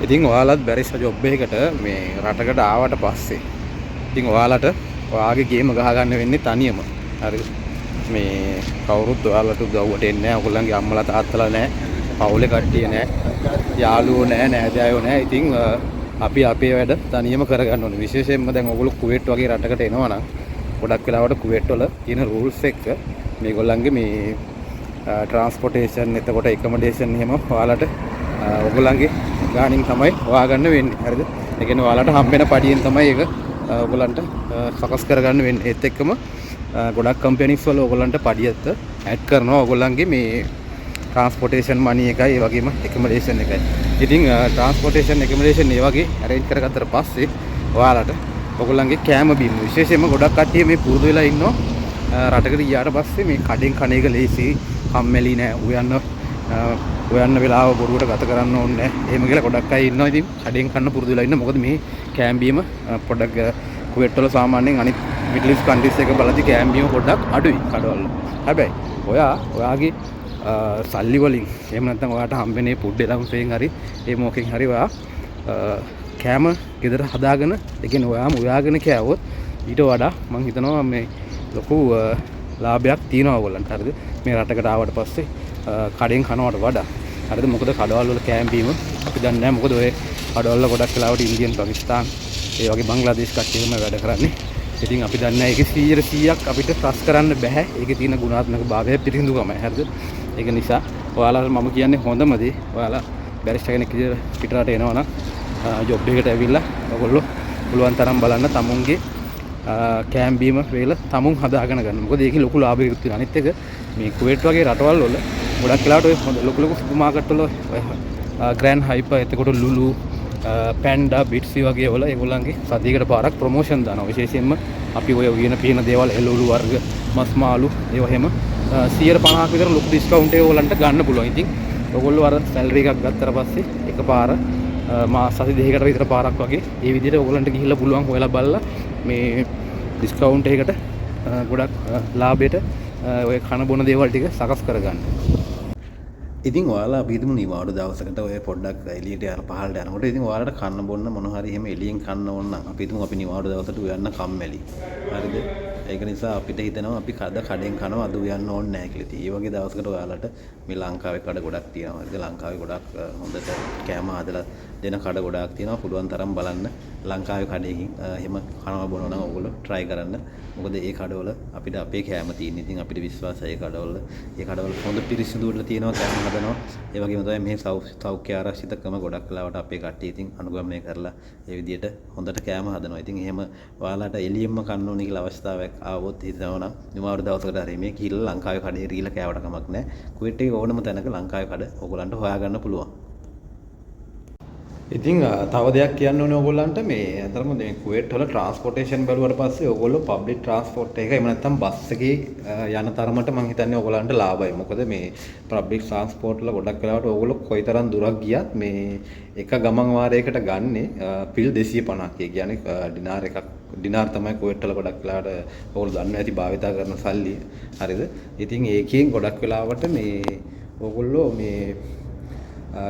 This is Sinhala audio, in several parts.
ඉතින් ඔයාලත් බැරිස්ටා ජොබ් එකකට මේ රටකට ආවට පස්සේ ඉතින් ඔයාලට ඔයාගේ ගේම ගහ ගන්න වෙන්නේ තනියම. හරිද? මේ කවුරුත් ඔයාලට උදව්වට එන්නේ නැහැ. ඔයගොල්ලන්ගේ අම්මලා තාත්තලා නැහැ. පවුලේ කට්ටිය නැහැ. යාළුවෝ නැහැ, නෑදෑයෝ නැහැ. ඉතින් අපි අපේ වැඩ තනියම කරගන්න ඕනේ. විශේෂයෙන්ම දැන් ඔයගොල්ලෝ කුවේට් වගේ රටකට එනවා නම් ගොඩක් වෙලාවට කුවේට් වල තියෙන රූල්ස් එක්ක මේගොල්ලන්ගේ මේ ට්‍රාන්ස්පෝර්ටේෂන් එතකොට එකමඩේෂන් එහෙම ඔයාලට ඔයගොල්ලන්ගේ ගානින් තමයි හොයාගන්න වෙන්නේ. හරිද? ඒ කියන්නේ ඔයාලට හම්බෙන පඩියෙන් තමයි ඒක ඔයගොල්ලන්ට සකස් කරගන්න වෙන්නේ. ඒත් එක්කම ගොඩක් කම්පැනිස් වල ඔයගොල්ලන්ට පඩියත් ඇඩ් කරනවා ඔයගොල්ලන්ගේ මේ ට්‍රාන්ස්පෝර්ටේෂන් මනි එකයි ඒ වගේම එකමඩේෂන් එකයි. ඉතින් ට්‍රාන්ස්පෝර්ටේෂන් එකමඩේෂන් ඒ වගේ අරේන්ජ් කරගත්තට පස්සේ ඔයාලට ඔයගොල්ලන්ගේ කෑම බීම විශේෂයෙන්ම ගොඩක් කට්ටිය මේ පුරුදු වෙලා ඉන්නවා රටකට ගියාට පස්සේ මේ කඩෙන් කණ එක ලේසි කම්මැලි නෑ උයන්න වෙලාව බොරුවට ගත කරන්න ඕනේ නෑ. එහෙම කියලා ගොඩක් අය ඉන්නවා. ඉතින් කඩෙන් කන්න පුරුදු වෙලා ඉන්න. මොකද මේ කෑම බීම පොඩ්ඩක් කුවේට් වල සාමාන්‍යයෙන් අනිත් මිඩල් ඊස්ට් කන්ට්‍රීස් එක බලද්දි කෑම බීම පොඩ්ඩක් අඩුයි කඩවල. හැබැයි ඔයාගේ සල්ලි වලින් එහෙම නැත්නම් ඔයාට හම්බෙන්නේ ෆුඩ් එලවන්ස්ෙන් හරි ඒ මොකෙන් හරි ඔයා කෑම ගෙදර හදාගෙන ඒ කියන්නේ ඔයාම උයාගෙන කෑවොත් ඊට වඩා මම හිතනවා මේ ලොකු ලාභයක් තියෙනවා ඔයගොල්ලන්ට. හරිද? මේ රටකට ආවට පස්සේ කඩෙන් කනවට වඩා. හරිද? මොකද කඩවල් වල කෑම බීම අපි දන්නේ නැහැ. මොකද ඔය කඩවල් වල ගොඩක් වෙලාවට ඉන්දියන් පාකිස්තාන් ඒ වගේ බංග්ලාදේශ කට්ටියම වැඩ කරන්නේ. ඉතින් අපි දන්නේ නැහැ ඒකේ 100% අපිට ට්‍රස්ට් කරන්න බෑ. ඒකේ තියෙන ගුණාත්මක භාවය පිරිසිදුකමයි. හරිද? ඒක නිසා ඔයාලා මම කියන්නේ හොඳම දේ ඔයාලා බැරිස්ටර් කෙනෙක් විදිහට පිටරට එනවා නම් ජොබ් එකකට ඇවිල්ලා ඔයගොල්ලෝ පුළුවන් තරම් බලන්න තමුන්ගේ කෑම් බීම වේල තමුන් හදාගෙන ගන්න. මොකද ඒකේ ලොකු ලාභයක් තියෙනවා. අනිත් එක මේ කුවේට් වගේ රටවල් වල ගොඩක් වෙලාවට ඔය ලොකු ලොකු සුපර් මාකට් වල ග්‍රෑන්ඩ් හයිපර් එතකොට ලුලු පැන්ඩා බිට්සි වගේ වල ඒගොල්ලන්ගේ සතියකට පාරක් ප්‍රොමෝෂන් දානවා. විශේෂයෙන්ම අපි ඔය උයන පින දේවල් එළවලු වර්ග මස් මාළු ඒවා හැම 150ක් විතර ලොකු ඩිස්කවුන්ට් එක ඔයගොල්ලන්ට ගන්න පුළුවන්. ඉතින් ඔයගොල්ලෝ අර සැලරි එකක් ගත්තට පස්සේ එකපාර මාස සති දෙකකට විතර පාරක් වගේ ඒ විදිහට ඔයගොල්ලන්ට ගිහිල්ලා පුළුවන් හොයලා බලලා මේ ඩිස්කවුන්ට් එකකට ගොඩක් ලාභයට ඔය කන බොන දේවල් ටික සකස් කරගන්න. ඉතින් ඔයාලා අපි හිතමු නිවාඩු දවසකට ඔය පොඩ්ඩක් එළියට යන පහළට යනකොට ඉතින් ඔයාලට කන්න බොන්න මොන හරි එහෙම එළියෙන් කන්න ඕන නම් අපි හිතමු අපි නිවාඩු දවසට උයන්න කම්මැලි. හරිද? ඒක නිසා අපිට හිතෙනවා අපි කඩෙන් කනවා අද උයන්න ඕනේ නැහැ කියලා. ඉතින් මේ වගේ දවසකට ඔයාලට මේ ලංකාවේ කඩ ගොඩක් තියෙනවා. හරිද? ලංකාවේ ගොඩක් හොඳට කෑම හදලා දෙන කඩ ගොඩක් තියෙනවා. පුළුවන් තරම් බලන්න ලංකාවේ කඩේකින් එහෙම කනවා බොනවා නම් ඔයගොල්ලෝ try කරන්න. මොකද ඒ කඩවල අපිට අපේ කෑම තියෙන. ඉතින් අපිට විශ්වාසයි ඒ කඩවල හොඳ පිරිසිදුවල තියෙනවා කෑම හදනවා. ඒ වගේම තමයි මේ සෞඛ්‍ය ආරක්ෂිතකම ගොඩක් වෙලාවට අපේ කට්ටිය ඉතින් අනුගමනය කරලා ඒ විදිහට හොඳට කෑම හදනවා. ඉතින් එහෙම ඔයාලට එළියෙන්ම කන්න ඕනේ කියලා අවස්ථාවක් ආවොත් හිතනවා නම් නිවාඩු දවසකට හරි මේ ගිහිල්ලා ලංකාවේ කඩේ රීලා කෑවට කමක් නැහැ. කුවේට් එකේ ඕනම තැනක ලංකාවේ කඩ ඕගොල්ලන්ට හොයාගන්න පුළුවන්. ඉතින් තව දෙයක් කියන්න ඕනේ ඕගොල්ලන්ට මේ අතරම මේ කුවේට් වල ට්‍රාන්ස්පෝර්ටේෂන් බැලුවට පස්සේ ඕගොල්ලෝ පබ්ලික් ට්‍රාන්ස්පෝර්ට් එක එහෙම නැත්නම් බස් එකේ යන තරමට මම හිතන්නේ ඕගොල්ලන්ට ලාභයි. මොකද මේ පබ්ලික් ට්‍රාන්ස්පෝර්ට් වල ගොඩක් වෙලාවට ඕගොල්ලෝ කොයිතරම් දුරක් ගියත් මේ එක ගමන් වාරයකට ගන්නේ පිල් 250ක්. ඒ කියන්නේ ඩිනාර් තමයි කුවේට් වල ගොඩක් වෙලාවට ඕගොල්ලෝ දන්නවා ඇති භාවිතා කරන සල්ලි. හරිද? ඉතින් ඒකෙන් ගොඩක් වෙලාවට මේ ඕගොල්ලෝ මේ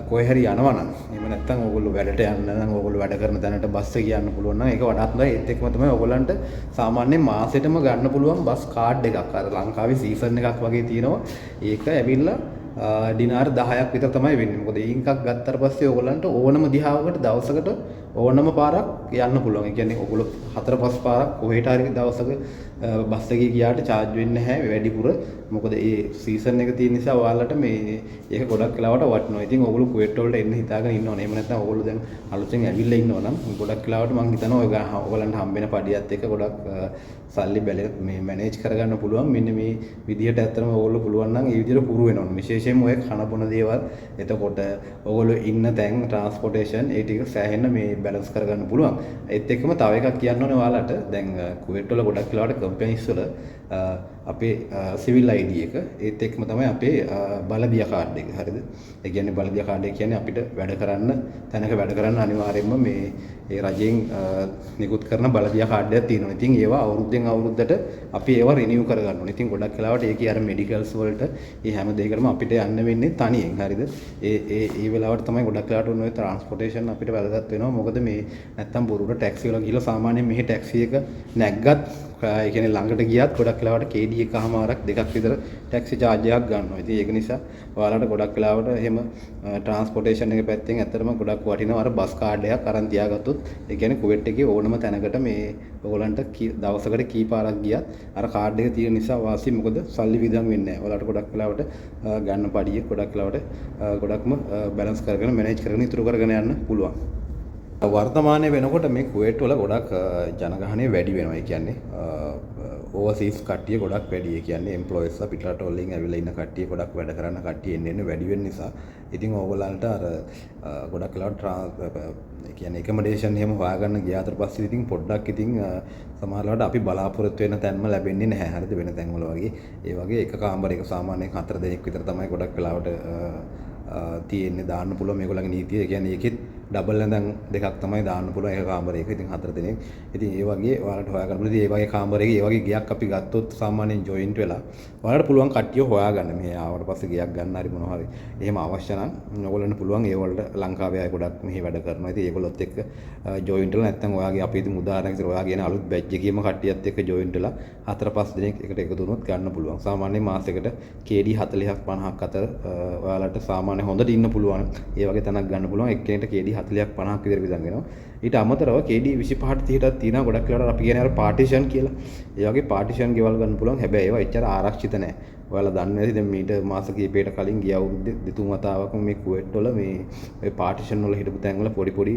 කොහේ හරි යනවා නම් එහෙම නැත්නම් ඕගොල්ලෝ වැඩට යන්න නම් ඕගොල්ලෝ වැඩ කරන තැනට බස් එක යන්න පුළුවන් නම් ඒක වඩාත් හොඳයි. ඒත් එක්කම තමයි ඕගොල්ලන්ට සාමාන්‍යයෙන් මාසෙටම ගන්න පුළුවන් බස් කාඩ් එකක්. අර ලංකාවේ සීසන් එකක් වගේ තියෙනවා. ඒක ඇවිල්ලා ඩිනාර් 10ක් විතර තමයි වෙන්නේ. මොකද ඒකක් ගත්තට පස්සේ ඕගොල්ලන්ට ඕනම දිහාවකට දවසකට ඕනම පාරක් යන්න පුළුවන්. ඒ කියන්නේ ඕගොල්ලෝ 4-5 පාරක් කොහෙට හරි දවසක බස් එකේ ගියාට charge වෙන්නේ නැහැ වැඩිපුර. මොකද ඒ සීසන් එක තියෙන නිසා ඔයාලට මේ ඒක ගොඩක් වෙලාවට වටිනවා. ඉතින් ඕගොල්ලෝ කුවේට් වලට එන්න හිතාගෙන ඉන්නවනේ. එහෙම නැත්නම් ඕගොල්ලෝ දැන් අලුතෙන් ඇවිල්ලා ඉන්නවා නම් ගොඩක් වෙලාවට මම හිතනවා ඔයගොල්ලන්ට හම්බෙන පඩියත් එක්ක ගොඩක් සල්ලි මේ මැනේජ් කරගන්න පුළුවන්. මෙන්න මේ විදිහට ඇත්තටම ඕගොල්ලෝ පුළුවන් නම් ඒ විදිහට පුරු වෙනවා. විශේෂයෙන්ම ඔය කන බොන දේවල් එතකොට ඕගොල්ලෝ ඉන්න තැන් ට්‍රාන්ස්පෝර්ටේෂන් ඒ ටික සෑහෙන්න මේ බැලන්ස් කරගන්න පුළුවන්. ඒත් එක්කම තව එකක් කියන්න ඕනේ ඔයාලට. දැන් කුවේට් වල ගොඩක් වෙලාවට කම්පැනිස් වල අපේ සිවිල් ID එක ඒත් එක්කම තමයි අපේ බලදිය කාඩ් එක. හරිද? ඒ කියන්නේ බලදිය කාඩ් එක කියන්නේ අපිට වැඩ කරන්න තැනක වැඩ කරන්න අනිවාර්යයෙන්ම මේ ඒ රජයෙන් නිකුත් කරන බලදිය කාඩ් එකක් තියෙනවා. ඉතින් ඒවා අවුරුද්දෙන් අවුරුද්දට අපි ඒවා රිනිව් කරගන්න ඕනේ. ඉතින් ගොඩක් වෙලාවට ඒකේ අර මෙඩිකල්ස් වලට ඒ හැම දෙයකටම අපිට යන්න වෙන්නේ තනියෙන්. හරිද? ඒ වෙලාවට තමයි ගොඩක් වෙලාවට ඔන්න ඔය ට්‍රාන්ස්පෝර්ටේෂන් අපිට වැදගත් වෙනවා. මොකද මේ නැත්තම් බොරුවට ටැක්සි වල ගිහලා සාමාන්‍යයෙන් මෙහි ටැක්සි එක නැග්ගත් ඒ කියන්නේ ළඟට ගියත් ගොඩක් වෙලාවට KD එකමාරක් දෙකක් විතර ටැක්සි චාර්ජ් එකක් ගන්නවා. ඉතින් ඒක නිසා ඔයාලට ගොඩක් වෙලාවට එහෙම ට්‍රාන්ස්පෝර්ටේෂන් එක පැත්තෙන් ඇත්තටම ගොඩක් වටිනවා අර බස් කාඩ් එකක් අරන් තියාගත්තොත්. ඒ කියන්නේ කුවේට් එකේ ඕනම තැනකට මේ ඔයගොල්ලන්ට දවසකට කී පාරක් ගියත් අර කාඩ් එක තියෙන නිසා වාසි. මොකද සල්ලි විදන් වෙන්නේ නැහැ. ඔයාලට ගොඩක් වෙලාවට ගන්න පඩිය ගොඩක් වෙලාවට ගොඩක්ම බැලන්ස් කරගෙන මැනේජ් කරගෙන ඉතුරු කරගෙන යන්න පුළුවන්. වර්තමානයේ වෙනකොට මේ කුවේට් වල ගොඩක් ජනගහනය වැඩි වෙනවා. ඒ කියන්නේ ඕවර්සීස් කට්ටිය ගොඩක් වැඩි. ඒ කියන්නේ එම්ප්ලොයිස්ලා පිටරට වලින් ඇවිල්ලා ඉන්න කට්ටිය ගොඩක් වැඩ කරන කට්ටිය එන්න වැඩි වෙන නිසා ඉතින් ඕගොල්ලන්ට අර ගොඩක් වෙලාවට ඒ කියන්නේ එකමඩේෂන් එහෙම හොයාගන්න ගියාට පස්සේ ඉතින් පොඩ්ඩක් ඉතින් සමහරවිට අපි බලාපොරොත්තු වෙන තැන්ම ලැබෙන්නේ නැහැ. හරිද? වෙන තැන්වල වගේ ඒ වගේ එක කාමරයක සාමාන්‍යයෙන් 4 දෙනෙක් විතර තමයි ගොඩක් වෙලාවට තියෙන්නේ දාන්න පුළුවන් මේගොල්ලන්ගේ නීතිය. ඒ කියන්නේ ඒකෙත් ඩබල් නැඳන් දෙකක් තමයි දාන්න පුළුවන් එක කාමරයක. ඉතින් 4 දෙනෙක්. ඉතින් ඒ වගේ ඔයාලට හොයාගන්න පුළුවන්. ඒ වගේ කාමරයක ඒ වගේ ගයක් අපි ගත්තොත් සාමාන්‍යයෙන් ජොයින්ට් වෙලා ඔයාලට පුළුවන් කට්ටිය හොයාගන්න. මේ ආවට පස්සේ ගයක් ගන්න හරි මොනවා හරි. එහෙම අවශ්‍ය නම් ඔයගොල්ලන්ට පුළුවන් ඒ වලට ලංකාවේ අය ගොඩක් මෙහි වැඩ කරනවා. ඉතින් ඒගොල්ලොත් එක්ක ජොයින්ට් වෙලා නැත්නම් ඔයාගේ අපි ඉතින් උදාහරණයක් විදිහට ඔයාගේ එන අලුත් බැච් එකේම කට්ටියත් එක්ක ජොයින්ට් වෙලා 4-5 දෙනෙක් එකට එකතු වුණොත් ගන්න පුළුවන්. සාමාන්‍යයෙන් මාසෙකට KD 40ක් 50ක් අතර ඔයාලට සාමාන්‍ය හොඳට ඉන්න පුළුවන්. ඒ වගේ තැනක් ගන්න පුළුවන්. එක්කෙනෙක්ට KD 40ක් 50ක් විතර විදන් වෙනවා. ඊට අමතරව KD 25ට 30ටත් තියෙනවා ගොඩක් වෙලාවට අපි කියන්නේ අර පාටිෂන් කියලා. ඒ වගේ පාටිෂන් ගෙවල් ගන්න පුළුවන්. හැබැයි ඒවා එච්චර ආරක්ෂිත නැහැ. ඔයාලා දන්නේ නැති දැන් මීට මාස කිහිපයකට කලින් ගිය අවුරුද්දේ දෙතුන් වතාවක් මේ කුවේට් වල මේ ඔය පාටිෂන් වල හිටපු තැන් වල පොඩි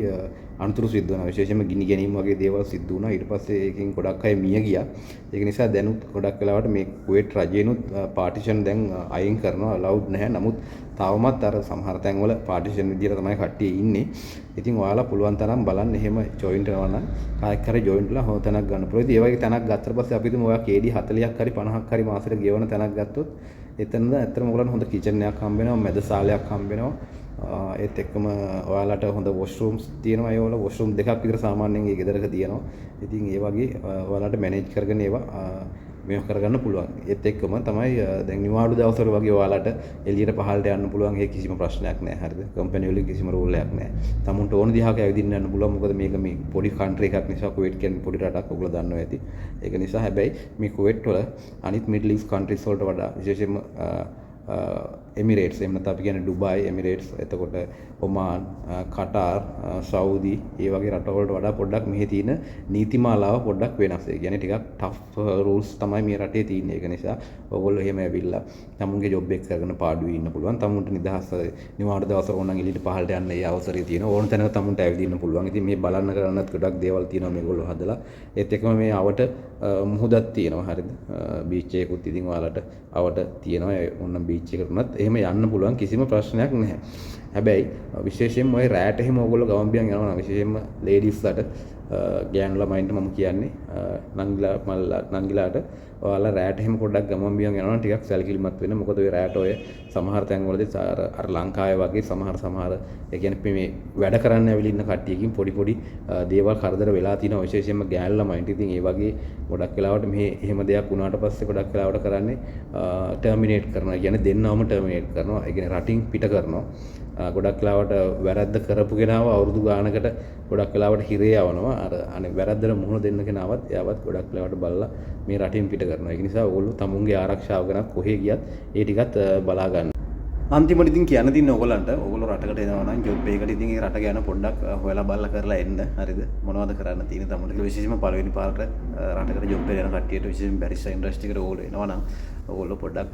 අනතුරු සිද්ධ වෙනවා. විශේෂයෙන්ම ගිනි ගැනීම වගේ දේවල් සිද්ධ වුණා. ඊට පස්සේ ඒකෙන් ගොඩක් අය මිය ගියා. ඒක නිසා දැනුත් ගොඩක් වෙලාවට මේ කුවේට් රජයනුත් පාටිෂන් දැන් අයින් කරනවා. අලවුඩ් නැහැ. නමුත් තවමත් අර සමහර තැන්වල පාටිෂන් විදියට තමයි කට්ටිය ඉන්නේ. ඉතින් ඔයාලා පුළුවන් තරම් බලන්න එහෙම ජොයින්ට් වෙනවා නම් කායක් හරි ජොයින්ට් වෙලා හොඳ තැනක් ගන්න පුළුවන්. ඉතින් ඒ වගේ තැනක් ගත්තට පස්සේ අපි හිතමු ඔයා KD 40ක් හරි 50ක් හරි මාසෙට ගෙවන තැනක් ගත්තොත් එතනද ඇත්තටම ඔයගොල්ලන්ට හොඳ කිචන් එකක් හම්බ වෙනවා, මැද සාලයක් හම්බ වෙනවා. ඒත් එක්කම ඔයාලට හොඳ වොෂ්රූම්ස් තියෙනවා. ඒ වල වොෂ්රූම් දෙකක් විතර සාමාන්‍යයෙන් ඒ ගෙදරක තියෙනවා. ඉතින් ඒ වගේ ඔයාලට මැනේජ් කරගෙන ඒවා මේක කරගන්න පුළුවන්. ඒත් එක්කම තමයි දැන් නිවාඩු දවසවල වගේ ඔයාලට එළියට පහළට යන්න පුළුවන්. ඒක කිසිම ප්‍රශ්නයක් නැහැ. හරිද? කම්පැනි වලින් කිසිම රූල් එකක් නැහැ. තමුන්ට ඕන දිහාක ඇවිදින්න යන්න පුළුවන්. මොකද මේක මේ පොඩි කන්ට්‍රි එකක් නිසා කුවේට් කියන්නේ පොඩි රටක්. ඔයගොල්ලෝ දන්නවා ඇති. ඒක නිසා හැබැයි මේ කුවේට් වල අනිත් මිඩල් ඊස්ට් කන්ට්‍රීස් වලට වඩා විශේෂයෙන්ම එමිරේට්ස් එහෙම නැත්නම් අපි කියන්නේ ඩුබායි, එමිරේට්ස්, එතකොට ඔමාන්, කටාර්, සෞදි ඒ වගේ රටවලට වඩා පොඩ්ඩක් මෙහි තියෙන නීතිමාලාව පොඩ්ඩක් වෙනස්. ඒ කියන්නේ ටිකක් ටෆ් රූල්ස් තමයි මේ රටේ තියෙන්නේ. ඒක නිසා ඔයගොල්ලෝ එහෙම ඇවිල්ලා තමුන්ගේ ජොබ් එක කරගෙන පාඩුවේ ඉන්න පුළුවන්. තමුන්ට නිදහස් නිවාඩු දවසක ඕනනම් එළියට පහළට යන්න ඒ අවසරය තියෙනවා. ඕන තැනක තමුන්ට ඇවිදින්න පුළුවන්. ඉතින් මේ බලන්න කරන්නත් ගොඩක් දේවල් තියෙනවා මේගොල්ලෝ හදලා. ඒත් එක්කම මේ අවට මුහුදක් තියෙනවා. හරිද? බීච් එකකුත් ඉතින් ඔයාලට අවට තියෙනවා. ඕනනම් බීච් එකට උනත් එහෙම යන්න පුළුවන්. කිසිම ප්‍රශ්නයක් නැහැ. හැබැයි විශේෂයෙන්ම ඔය රෑට එහෙම ඕගොල්ලෝ ගමම්බියන් යනවා නම් විශේෂයෙන්ම ලේඩීස්ලාට ගෑනු ළමයින්ට මම කියන්නේ නංගිලාට ඔයාලා රෑට එහෙම පොඩ්ඩක් ගමම්බියන් යනවා නම් ටිකක් සැලකිලිමත් වෙන්න. මොකද ඔය රෑට ඔය සමහර තැන්වලදී අර ලංකාවේ වගේ සමහර ඒ කියන්නේ මේ වැඩ කරන්න ඇවිල්ලා ඉන්න කට්ටියකින් පොඩි දේවල් කරදර වෙලා තියෙනවා. විශේෂයෙන්ම ගෑනු ළමයින්ට. ඉතින් ඒ වගේ ගොඩක් වෙලාවට මෙහි එහෙම දෙයක් වුණාට පස්සේ ගොඩක් වෙලාවට කරන්නේ ටර්මිනේට් කරනවා. කියන්නේ දෙන්නවම ටර්මිනේට් කරනවා. ඒ කියන්නේ රටින් පිට කරනවා. ගොඩක් වෙලාවට වැරද්ද කරපු කෙනාව අවුරුදු ගානකට ගොඩක් වෙලාවට හිරේ යවනවා. අර අනේ වැරද්දට මුහුණ දෙන්න කෙනාවත් එයාවත් ගොඩක් වෙලාවට බලලා මේ රටින් පිට කරනවා. ඒක නිසා ඕගොල්ලෝ තමුන්ගේ ආරක්ෂාව ගැන කොහේ ගියත් ඒ ටිකත් බලා ගන්න. අන්තිමට ඉතින් කියන්න තියෙන්නේ ඕගොල්ලන්ට ඕගොල්ලෝ රටකට එනවා නම් ජොබ් එකකට ඉතින් ඒ රට ගැන පොඩ්ඩක් හොයලා බලලා කරලා එන්න. හරිද? මොනවද කරන්න තියෙන්නේ තමුන්ට කියලා විශේෂයෙන්ම පළවෙනි පාරට රටකට ජොබ් එකට යන කට්ටියට විශේෂයෙන් බැරිස්ටර් ඉන්ඩස්ට්‍රි එකට ඕගොල්ලෝ එනවා නම් ඔයගොල්ලෝ පොඩ්ඩක්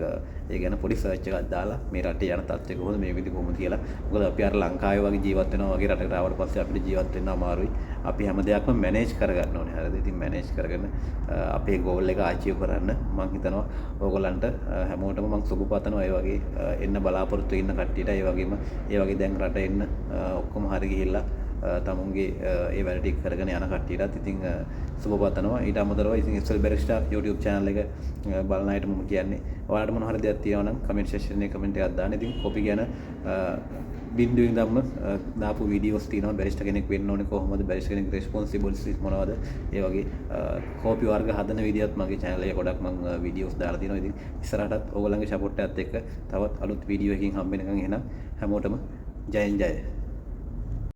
ඒ ගැන පොඩි සර්ච් එකක් දාලා මේ රටේ යන තත්ත්වය කොහොමද මේ විදිහ කොහොමද කියලා. මොකද අපි අර ලංකාවේ වගේ ජීවත් වෙනවා වගේ රටකට ආවට පස්සේ අපිට ජීවත් වෙන්න අමාරුයි. අපි හැම දෙයක්ම මැනේජ් කරගන්න ඕනේ. හරිද? ඉතින් මැනේජ් කරගෙන අපේ ගෝල් එක අචීව් කරන්න මම හිතනවා ඕගොල්ලන්ට හැමෝටම මම සුබ පතනවා. ඒ වගේ එන්න බලාපොරොත්තු ඉන්න කට්ටියට ඒ වගේම ඒ වගේ දැන් රට එන්න ඔක්කොම හරි ගිහිල්ලා තමුන්ගේ ඒ වැඩ ටික කරගෙන යන කට්ටියටත් ඉතින් සුබ පතනවා. ඊට අමතරව ඉතින් SL Barista YouTube channel එක බලන අයට මම කියන්නේ ඔයාලට මොන හරි දෙයක් තියෙනවා නම් comment section එකේ comment එකක් දාන්න. ඉතින් කොපි ගැන බින්දුවෙන් ධම්ම දාපු වීඩියෝස් තියෙනවා. බැරිස්ටර් කෙනෙක් වෙන්න ඕනේ කොහොමද, බැරිස්ටර් කෙනෙක් රෙස්පොන්සිබිලිටිස් මොනවද, ඒ වගේ කෝපි වර්ග හදන විදියත් මගේ channel එකේ ගොඩක් මම වීඩියෝස් දාලා තියෙනවා. ඉතින් ඉස්සරහටත් ඕගොල්ලන්ගේ සපෝට් එකත් එක්ක තවත් අලුත් වීඩියෝ එකකින් හම්බ වෙනකන් එහෙනම් හැමෝටම ජයෙන් ජය.